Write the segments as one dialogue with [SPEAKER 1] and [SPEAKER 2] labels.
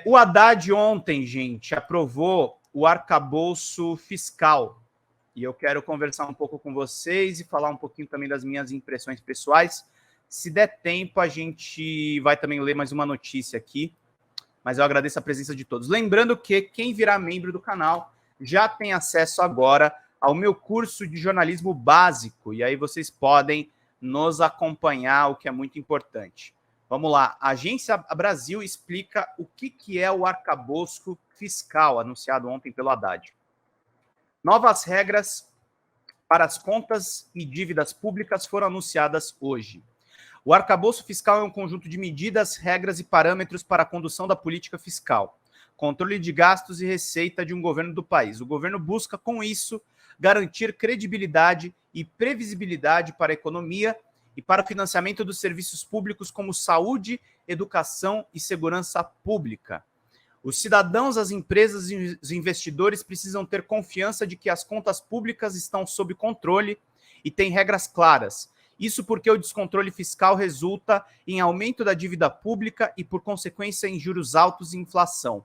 [SPEAKER 1] O Haddad ontem, gente, aprovou o arcabouço fiscal. E eu quero conversar um pouco com vocês e falar um pouquinho também das minhas impressões pessoais. Se der tempo, a gente vai também ler mais uma notícia aqui. Mas eu agradeço a presença de todos. Lembrando que quem virar membro do canal já tem acesso agora ao meu curso de jornalismo básico. E aí vocês podem nos acompanhar, o que é muito importante. Vamos lá. A Agência Brasil explica o que é o arcabouço fiscal anunciado ontem pelo Haddad. Novas regras para as contas e dívidas públicas foram anunciadas hoje. O arcabouço fiscal é um conjunto de medidas, regras e parâmetros para a condução da política fiscal, controle de gastos e receita de um governo do país. O governo busca, com isso, garantir credibilidade e previsibilidade para a economia e para o financiamento dos serviços públicos como saúde, educação e segurança pública. Os cidadãos, as empresas e os investidores precisam ter confiança de que as contas públicas estão sob controle e têm regras claras. Isso porque o descontrole fiscal resulta em aumento da dívida pública e, por consequência, em juros altos e inflação.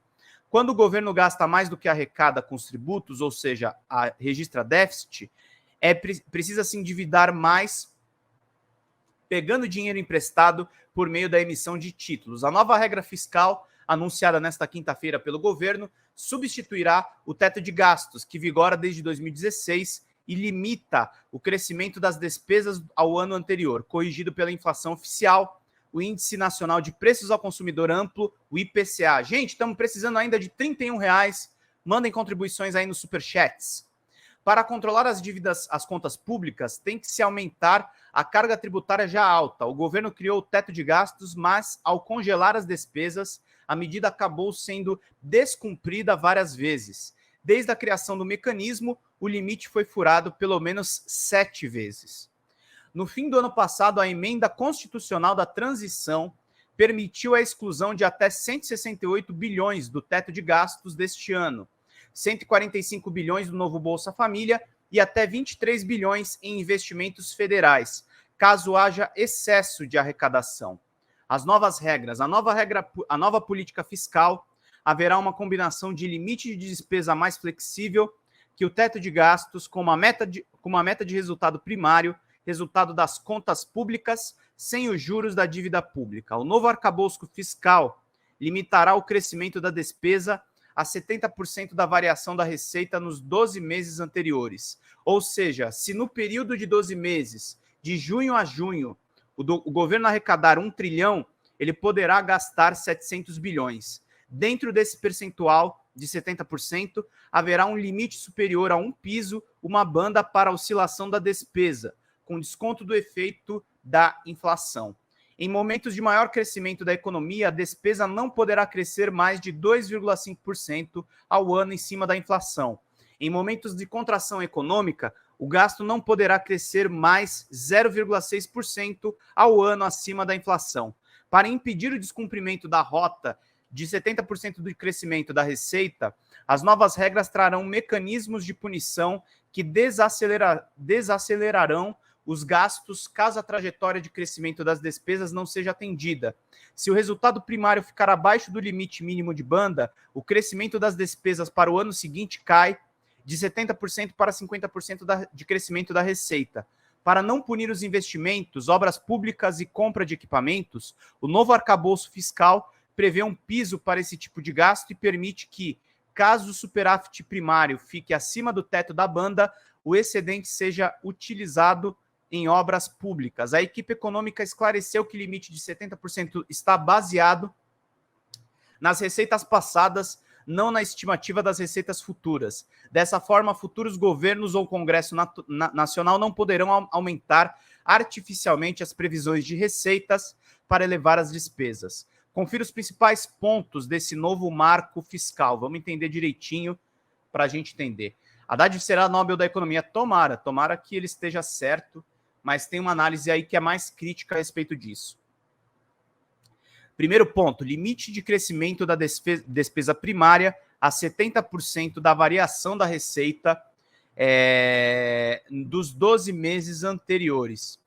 [SPEAKER 1] Quando o governo gasta mais do que arrecada com os tributos, ou seja, registra déficit, precisa se endividar mais, pegando dinheiro emprestado por meio da emissão de títulos. A nova regra fiscal, anunciada nesta quinta-feira pelo governo, substituirá o teto de gastos, que vigora desde 2016, e limita o crescimento das despesas ao ano anterior, corrigido pela inflação oficial, o Índice Nacional de Preços ao Consumidor Amplo, o IPCA. Gente, estamos precisando ainda de R$31. Mandem contribuições aí nos superchats. Para controlar as dívidas, as contas públicas, tem que se aumentar a carga tributária já alta. O governo criou o teto de gastos, mas, ao congelar as despesas, a medida acabou sendo descumprida várias vezes. Desde a criação do mecanismo, o limite foi furado pelo menos 7 vezes. No fim do ano passado, a emenda constitucional da transição permitiu a exclusão de até 168 bilhões do teto de gastos deste ano, 145 bilhões do novo Bolsa Família e até 23 bilhões em investimentos federais, caso haja excesso de arrecadação. As novas regras, a nova política fiscal, haverá uma combinação de limite de despesa mais flexível que o teto de gastos, com uma meta de resultado primário, resultado das contas públicas, sem os juros da dívida pública. O novo arcabouço fiscal limitará o crescimento da despesa a 70% da variação da receita nos 12 meses anteriores. Ou seja, se no período de 12 meses, de junho a junho, o governo arrecadar 1 trilhão, ele poderá gastar 700 bilhões. Dentro desse percentual de 70%, haverá um limite superior a um piso, uma banda para oscilação da despesa, com desconto do efeito da inflação. Em momentos de maior crescimento da economia, a despesa não poderá crescer mais de 2,5% ao ano em cima da inflação. Em momentos de contração econômica, o gasto não poderá crescer mais 0,6% ao ano acima da inflação. Para impedir o descumprimento da rota de 70% do crescimento da receita, as novas regras trarão mecanismos de punição que desacelerarão os gastos caso a trajetória de crescimento das despesas não seja atendida. Se o resultado primário ficar abaixo do limite mínimo de banda, o crescimento das despesas para o ano seguinte cai de 70% para 50% de crescimento da receita. Para não punir os investimentos, obras públicas e compra de equipamentos, o novo arcabouço fiscal prevê um piso para esse tipo de gasto e permite que, caso o superávit primário fique acima do teto da banda, o excedente seja utilizado em obras públicas. A equipe econômica esclareceu que o limite de 70% está baseado nas receitas passadas, não na estimativa das receitas futuras. Dessa forma, futuros governos ou Congresso Nacional não poderão aumentar artificialmente as previsões de receitas para elevar as despesas. Confira os principais pontos desse novo marco fiscal. Vamos entender direitinho para a gente entender. Haddad será Nobel da Economia. Tomara que ele esteja certo, mas tem uma análise aí que é mais crítica a respeito disso. Primeiro ponto, limite de crescimento da despesa primária a 70% da variação da receita dos 12 meses anteriores.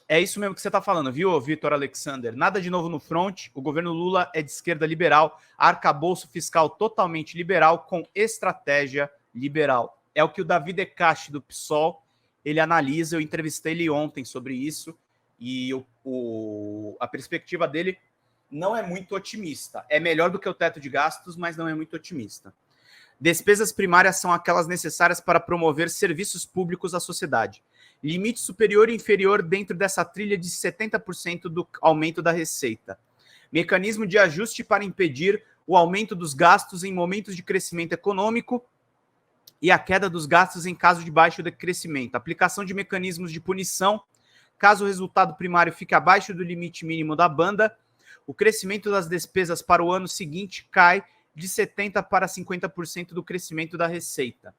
[SPEAKER 1] É isso mesmo que você está falando, viu, Vitor Alexander? Nada de novo no front. O governo Lula é de esquerda liberal, arcabouço fiscal totalmente liberal, com estratégia liberal. É o que o Davi Decache, do PSOL, ele analisa. Eu entrevistei ele ontem sobre isso, e a perspectiva dele não é muito otimista. É melhor do que o teto de gastos, mas não é muito otimista. Despesas primárias são aquelas necessárias para promover serviços públicos à sociedade. Limite superior e inferior dentro dessa trilha de 70% do aumento da receita. Mecanismo de ajuste para impedir o aumento dos gastos em momentos de crescimento econômico e a queda dos gastos em caso de baixo crescimento. Aplicação de mecanismos de punição caso o resultado primário fique abaixo do limite mínimo da banda. O crescimento das despesas para o ano seguinte cai de 70% para 50% do crescimento da receita.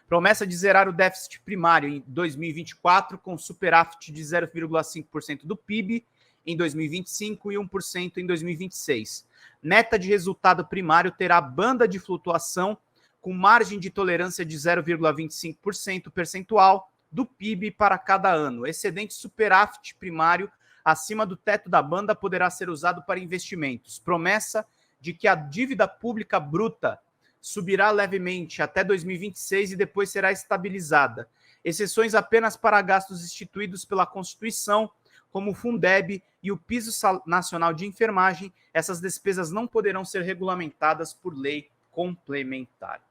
[SPEAKER 1] Promessa de zerar o déficit primário em 2024, com superávit de 0,5% do PIB em 2025 e 1% em 2026. Meta de resultado primário terá banda de flutuação com margem de tolerância de 0,25% percentual do PIB para cada ano. Excedente superávit primário acima do teto da banda poderá ser usado para investimentos. Promessa de que a dívida pública bruta subirá levemente até 2026 e depois será estabilizada. Exceções apenas para gastos instituídos pela Constituição, como o Fundeb e o Piso Nacional de Enfermagem. Essas despesas não poderão ser regulamentadas por lei complementar.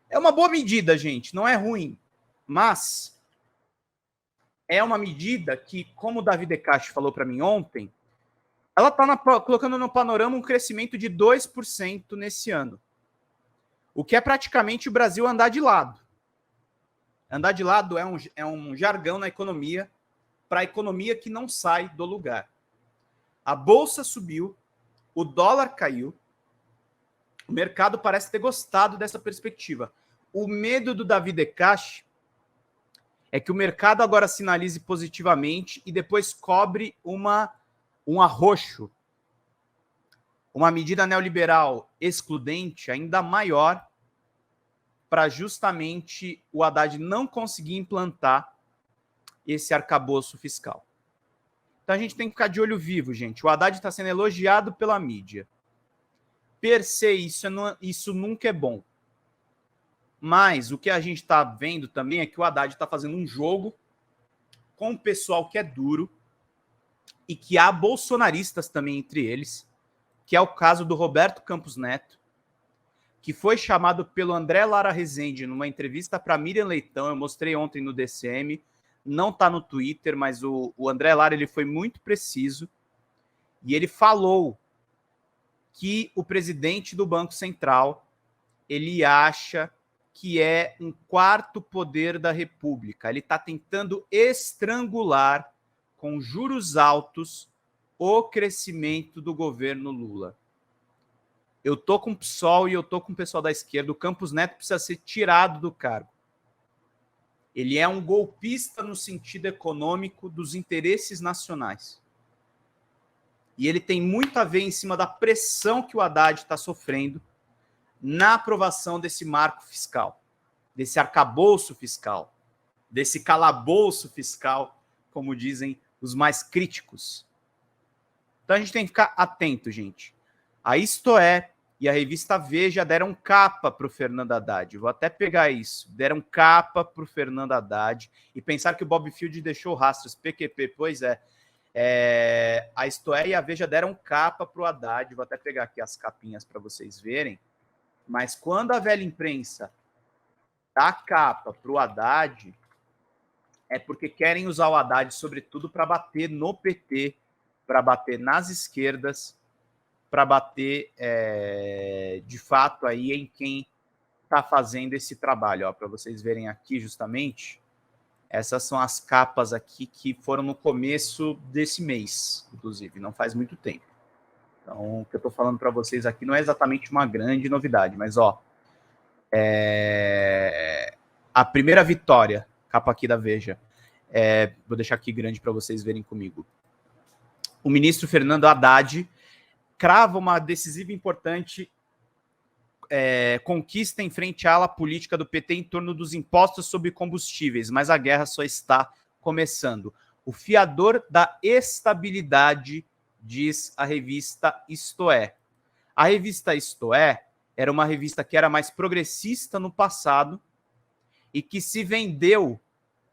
[SPEAKER 1] É uma boa medida, gente, não é ruim, mas é uma medida que, como o Davi Decache falou para mim ontem, ela está colocando no panorama um crescimento de 2% nesse ano. O que é praticamente o Brasil andar de lado. Andar de lado é um jargão na economia para a economia que não sai do lugar. A bolsa subiu, o dólar caiu, o mercado parece ter gostado dessa perspectiva. O medo do Davi Decache é que o mercado agora sinalize positivamente e depois cobre um arroxo, uma medida neoliberal excludente ainda maior para justamente o Haddad não conseguir implantar esse arcabouço fiscal. Então a gente tem que ficar de olho vivo, gente. O Haddad está sendo elogiado pela mídia. Per se, isso nunca é bom. Mas o que a gente está vendo também é que o Haddad está fazendo um jogo com o pessoal que é duro e que há bolsonaristas também entre eles, que é o caso do Roberto Campos Neto, que foi chamado pelo André Lara Rezende numa entrevista para Miriam Leitão. Eu mostrei ontem no DCM, não está no Twitter, mas o André Lara ele foi muito preciso e ele falou que o presidente do Banco Central ele acha que é um quarto poder da República. Ele está tentando estrangular com juros altos o crescimento do governo Lula. Eu tô com o PSOL e eu tô com o pessoal da esquerda. O Campos Neto precisa ser tirado do cargo. Ele é um golpista no sentido econômico dos interesses nacionais. E ele tem muito a ver em cima da pressão que o Haddad está sofrendo na aprovação desse marco fiscal, desse arcabouço fiscal, desse calabouço fiscal, como dizem os mais críticos. Então a gente tem que ficar atento, gente. A Isto É e a revista Veja deram capa para o Fernando Haddad. Vou até pegar isso. Deram capa para o Fernando Haddad. E pensar que o Bob Field deixou rastros. PQP, pois é. A Isto É e a Veja deram capa para o Haddad. Vou até pegar aqui as capinhas para vocês verem. Mas quando a velha imprensa dá capa para o Haddad, é porque querem usar o Haddad, sobretudo, para bater no PT, para bater nas esquerdas, para bater, de fato, aí em quem está fazendo esse trabalho. Para vocês verem aqui, justamente, essas são as capas aqui que foram no começo desse mês, inclusive, não faz muito tempo. Então, o que eu estou falando para vocês aqui não é exatamente uma grande novidade, mas, a primeira vitória, capa aqui da Veja, vou deixar aqui grande para vocês verem comigo. O ministro Fernando Haddad crava uma decisiva e importante conquista em frente à ala política do PT em torno dos impostos sobre combustíveis, mas a guerra só está começando. o fiador da estabilidade, diz a revista Isto É. A revista Isto É era uma revista que era mais progressista no passado e que se vendeu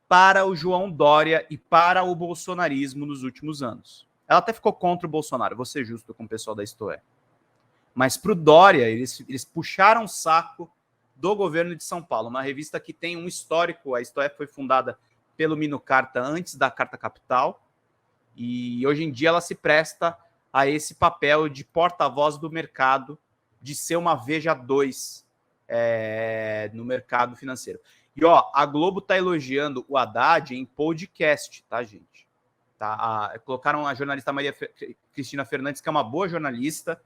[SPEAKER 1] para o João Dória e para o bolsonarismo nos últimos anos. Ela até ficou contra o Bolsonaro, vou ser justo com o pessoal da Isto É. Mas para o Dória, eles puxaram o saco do governo de São Paulo, uma revista que tem um histórico. A Isto É foi fundada pelo Mino Carta antes da Carta Capital, e hoje em dia ela se presta a esse papel de porta-voz do mercado, de ser uma Veja 2 no mercado financeiro. E ó, a Globo está elogiando o Haddad em podcast, tá, gente? Tá, colocaram a jornalista Maria Cristina Fernandes, que é uma boa jornalista,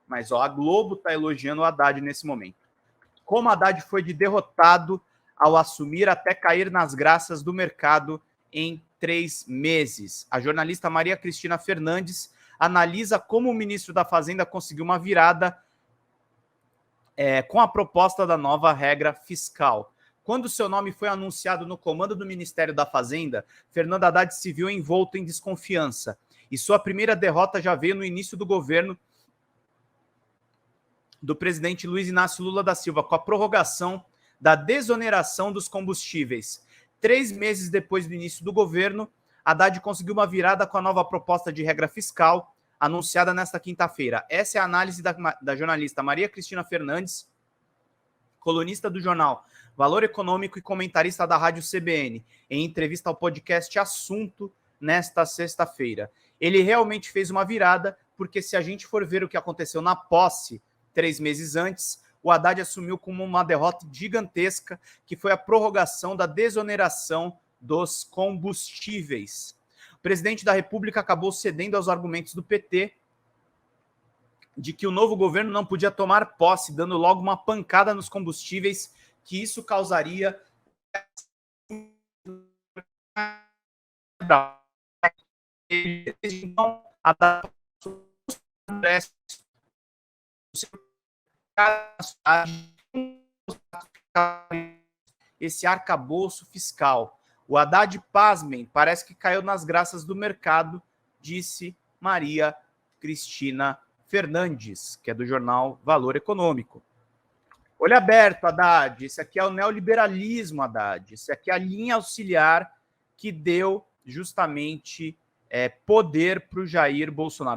[SPEAKER 1] mas ó, a Globo está elogiando o Haddad nesse momento. Como Haddad foi de derrotado ao assumir até cair nas graças do mercado em 3 meses. A jornalista Maria Cristina Fernandes analisa como o ministro da Fazenda conseguiu uma virada com a proposta da nova regra fiscal. Quando seu nome foi anunciado no comando do Ministério da Fazenda, Fernando Haddad se viu envolto em desconfiança. E sua primeira derrota já veio no início do governo do presidente Luiz Inácio Lula da Silva, com a prorrogação da desoneração dos combustíveis. 3 meses depois do início do governo, Haddad conseguiu uma virada com a nova proposta de regra fiscal, anunciada nesta quinta-feira. Essa é a análise da jornalista Maria Cristina Fernandes, colunista do jornal Valor Econômico e comentarista da Rádio CBN, em entrevista ao podcast Assunto, nesta sexta-feira. Ele realmente fez uma virada, porque se a gente for ver o que aconteceu na posse 3 meses antes, o Haddad assumiu como uma derrota gigantesca, que foi a prorrogação da desoneração dos combustíveis. O presidente da República acabou cedendo aos argumentos do PT de que o novo governo não podia tomar posse, dando logo uma pancada nos combustíveis, que isso causaria então, esse arcabouço fiscal. O Haddad, pasmem, parece que caiu nas graças do mercado, disse Maria Cristina Fernandes, que é do jornal Valor Econômico. Olho aberto, Haddad. Esse aqui é o neoliberalismo, Haddad. Esse aqui é a linha auxiliar que deu justamente poder para o Jair Bolsonaro.